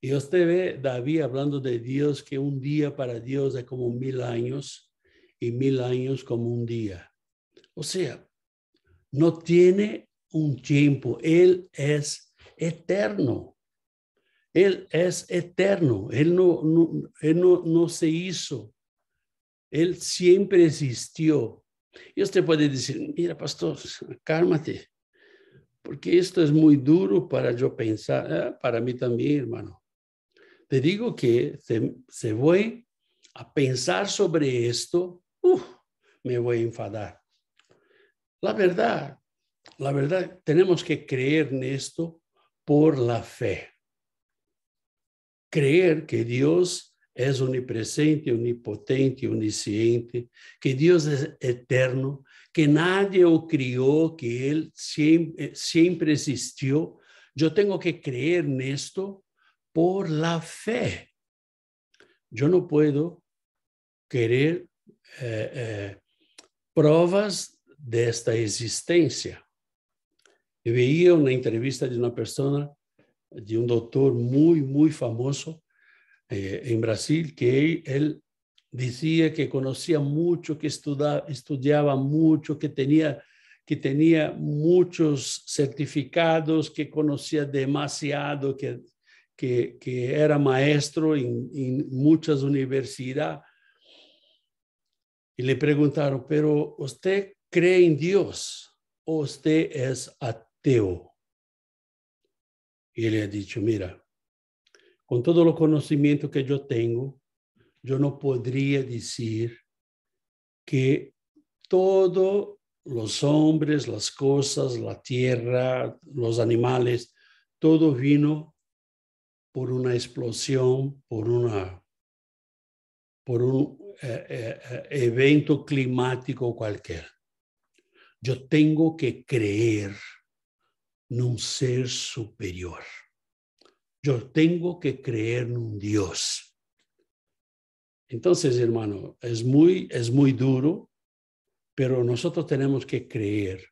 Y usted ve David hablando de Dios, que un día para Dios es como 1000 años y 1000 años como un día. O sea, no tiene un tiempo. Él es eterno. Él es eterno. Él no se hizo. Él siempre existió. Y usted puede decir, mira, pastor, cálmate, porque esto es muy duro para yo pensar. Para mí también, hermano. Te digo que se voy a pensar sobre esto, me voy a enfadar. La verdad, tenemos que creer en esto por la fe. Creer que Dios es omnipresente, omnipotente, onisciente, que Dios es eterno, que nadie lo crió, que Él siempre existió. Yo tengo que creer en esto por la fe. Yo no puedo querer pruebas de esta existencia. Yo veía una entrevista de una persona, de un doctor muy, muy famoso en Brasil, que él decía que conocía mucho, que estudiaba mucho, que tenía muchos certificados, que conocía demasiado, que era maestro en muchas universidades. Y le preguntaron, pero ¿usted cree en Dios o usted es ateo? Y él ha dicho, mira, con todo el conocimiento que yo tengo, yo no podría decir que todos los hombres, las cosas, la tierra, los animales, todo vino por una explosión, por un evento climático cualquiera. Yo tengo que creer en un ser superior. Yo tengo que creer en un Dios. Entonces, hermano, es muy duro, pero nosotros tenemos que creer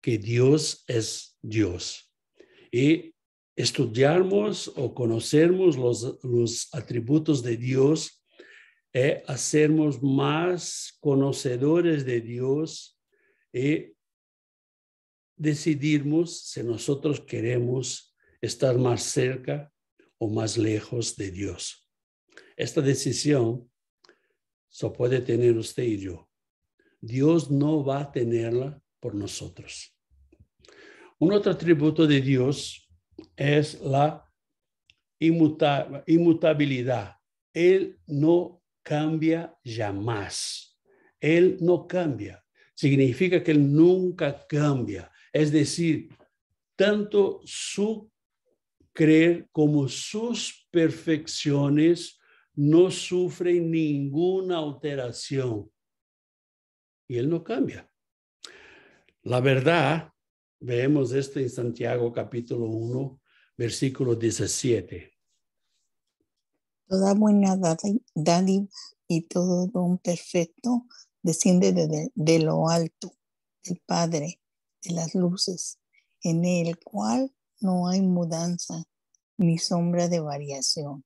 que Dios es Dios. Y estudiarmos o conocermos los atributos de Dios, hacernos más conocedores de Dios y decidirmos si nosotros queremos estar más cerca o más lejos de Dios. Esta decisión solo puede tener usted y yo. Dios no va a tenerla por nosotros. Un otro atributo de Dios es la inmutabilidad. Él no cambia jamás. Él no cambia. Significa que Él nunca cambia. Es decir, tanto su creer como sus perfecciones no sufren ninguna alteración. Y Él no cambia. La verdad, vemos esto en Santiago capítulo 1, versículo 17. Toda buena dádiva y todo don perfecto desciende de lo alto, del Padre de las luces, en el cual no hay mudanza ni sombra de variación.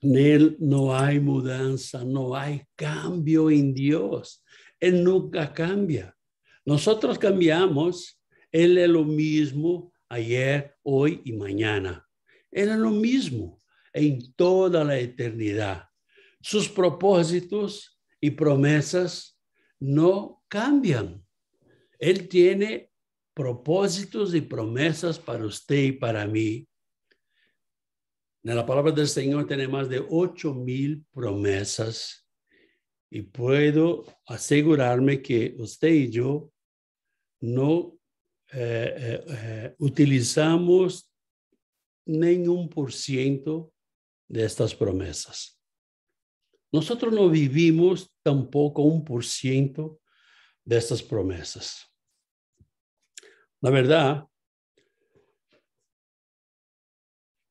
En Él no hay mudanza, no hay cambio en Dios. Él nunca cambia. Nosotros cambiamos. Él es lo mismo ayer, hoy y mañana. Él es lo mismo en toda la eternidad. Sus propósitos y promesas no cambian. Él tiene propósitos y promesas para usted y para mí. En la palabra del Señor tiene más de 8,000 promesas y puedo asegurarme que usted y yo no utilizamos ni 1% de estas promesas. Nosotros no vivimos tampoco 1% de estas promesas. La verdad,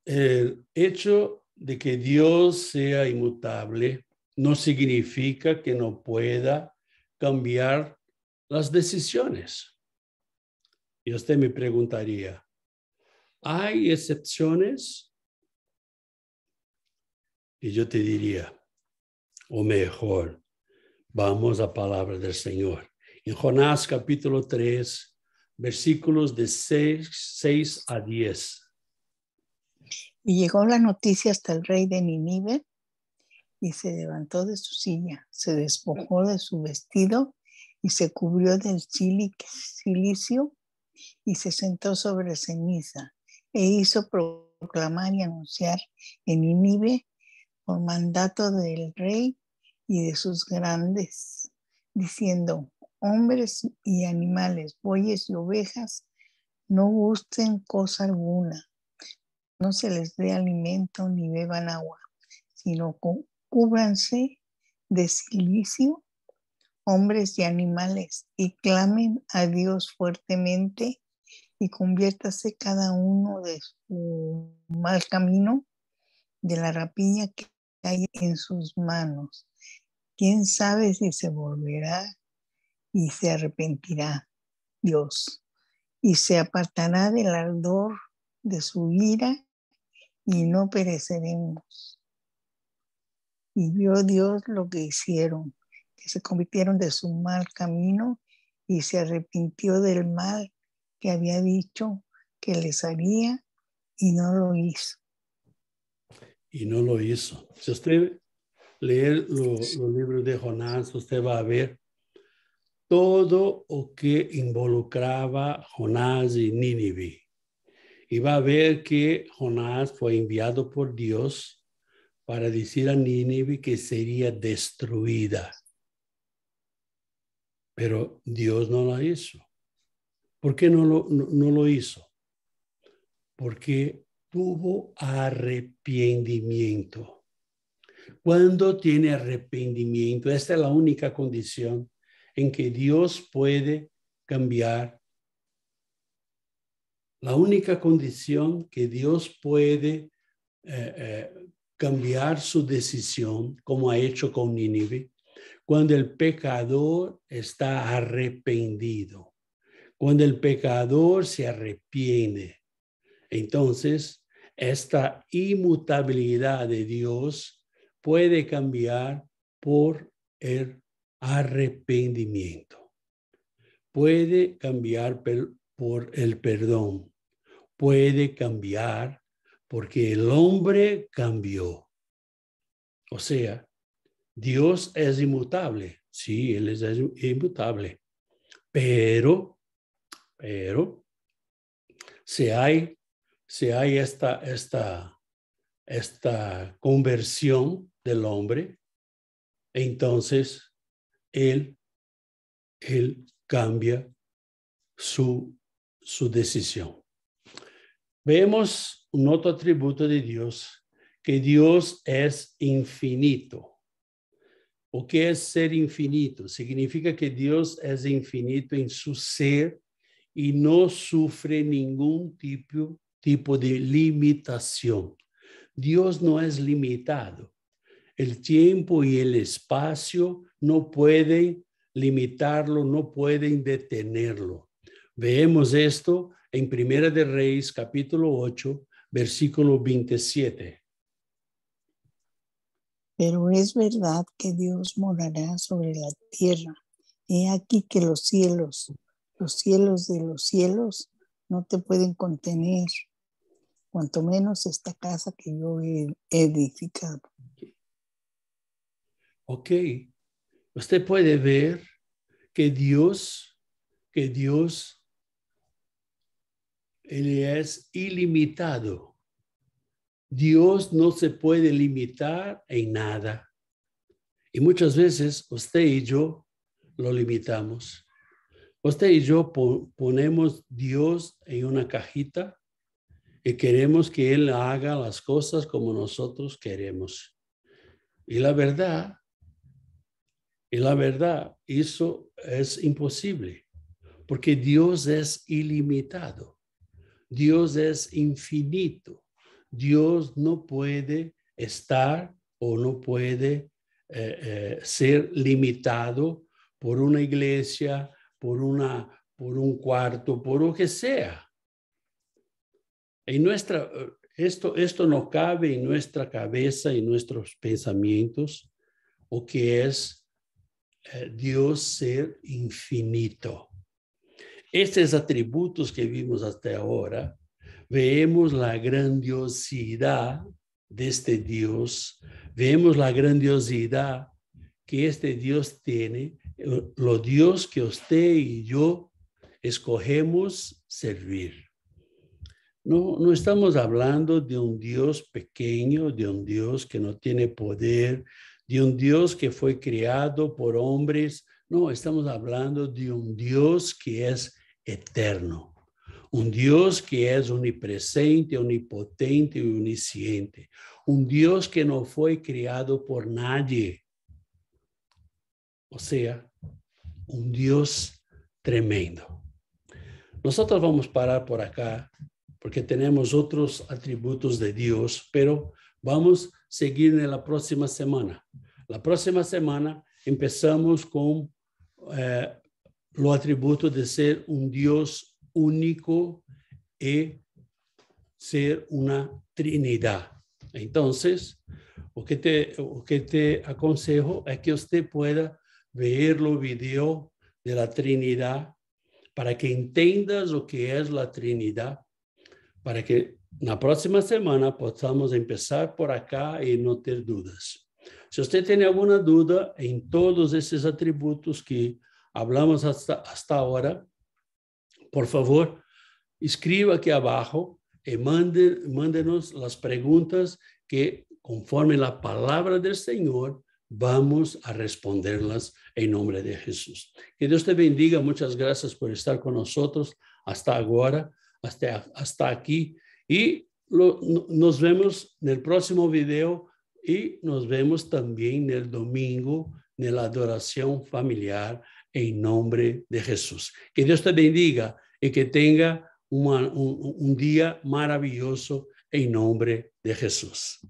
el hecho de que Dios sea inmutable no significa que no pueda cambiar las decisiones. Y usted me preguntaría, ¿hay excepciones? Y yo te diría, o mejor, vamos a palabra del Señor. En Jonás capítulo 3, versículos de 6 a 10. Y llegó la noticia hasta el rey de Nínive, y se levantó de su silla, se despojó de su vestido y se cubrió del cilicio y se sentó sobre ceniza e hizo proclamar y anunciar en Nínive por mandato del rey y de sus grandes, diciendo: hombres y animales, bueyes y ovejas, no gusten cosa alguna, no se les dé alimento ni beban agua, sino cúbranse de cilicio, hombres y animales, y clamen a Dios fuertemente, y conviértase cada uno de su mal camino, de la rapiña que hay en sus manos. ¿Quién sabe si se volverá y se arrepentirá Dios, y se apartará del ardor de su ira, y no pereceremos? Y vio Dios lo que hicieron, que se convirtieron de su mal camino, y se arrepintió del mal que había dicho que les haría, y no lo hizo. Y no lo hizo. Si usted lee los libros de Jonás, usted va a ver todo lo que involucraba Jonás y Nínive. Y va a ver que Jonás fue enviado por Dios para decir a Nínive que sería destruida. Pero Dios no lo hizo. ¿Por qué no lo hizo? Porque tuvo arrepentimiento. Cuando tiene arrepentimiento, esta es la única condición en que Dios puede cambiar. La única condición que Dios puede cambiar su decisión, como ha hecho con Nínive, cuando el pecador está arrepentido. Cuando el pecador se arrepiente, entonces esta inmutabilidad de Dios puede cambiar por el arrepentimiento. Puede cambiar por el perdón. Puede cambiar porque el hombre cambió. O sea, Dios es inmutable. Sí, Él es inmutable. Pero si hay esta conversión del hombre, entonces él cambia su decisión. Vemos un otro atributo de Dios, que Dios es infinito. ¿O qué es ser infinito? Significa que Dios es infinito en su ser y no sufre ningún tipo de limitación. Dios no es limitado. El tiempo y el espacio no pueden limitarlo, no pueden detenerlo. Vemos esto en Primera de Reyes, capítulo 8, versículo 27. Pero es verdad que Dios morará sobre la tierra. He aquí que los cielos Los cielos de los cielos no te pueden contener, cuanto menos esta casa que yo he edificado. Ok, usted puede ver que Dios, Él es ilimitado. Dios no se puede limitar en nada. Y muchas veces usted y yo lo limitamos. Usted y yo ponemos Dios en una cajita y queremos que Él haga las cosas como nosotros queremos. Y la verdad, eso es imposible, porque Dios es ilimitado. Dios es infinito. Dios no puede estar o no puede ser limitado por una iglesia, por un cuarto, por lo que sea. Esto no cabe en nuestra cabeza, en nuestros pensamientos, o que es Dios ser infinito. Estos atributos que vimos hasta ahora, vemos la grandiosidad de este Dios, vemos la grandiosidad que este Dios tiene, lo Dios que usted y yo escogemos servir. No estamos hablando de un Dios pequeño, de un Dios que no tiene poder, de un Dios que fue creado por hombres. No, estamos hablando de un Dios que es eterno. Un Dios que es omnipresente, omnipotente y omnisciente. Un Dios que no fue creado por nadie. O sea, un Dios tremendo. Nosotros vamos a parar por acá, porque tenemos otros atributos de Dios, pero vamos a seguir en la próxima semana. La próxima semana empezamos con los atributos de ser un Dios único y ser una Trinidad. Entonces, lo que te aconsejo es que usted pueda ver los videos de la Trinidad para que entiendas lo que es la Trinidad, para que na próxima semana possamos empezar por acá e não ter dudas. Se você tem alguma dúvida em todos esses atributos que hablamos hasta ahora, por favor, escriba aqui abaixo e mande-nos as perguntas que, conforme a palavra do Senhor, vamos a responderlas en nombre de Jesús. Que Dios te bendiga. Muchas gracias por estar con nosotros hasta ahora, hasta aquí. Y nos vemos en el próximo video y nos vemos también el domingo en la adoración familiar en nombre de Jesús. Que Dios te bendiga y que tenga un día maravilloso en nombre de Jesús.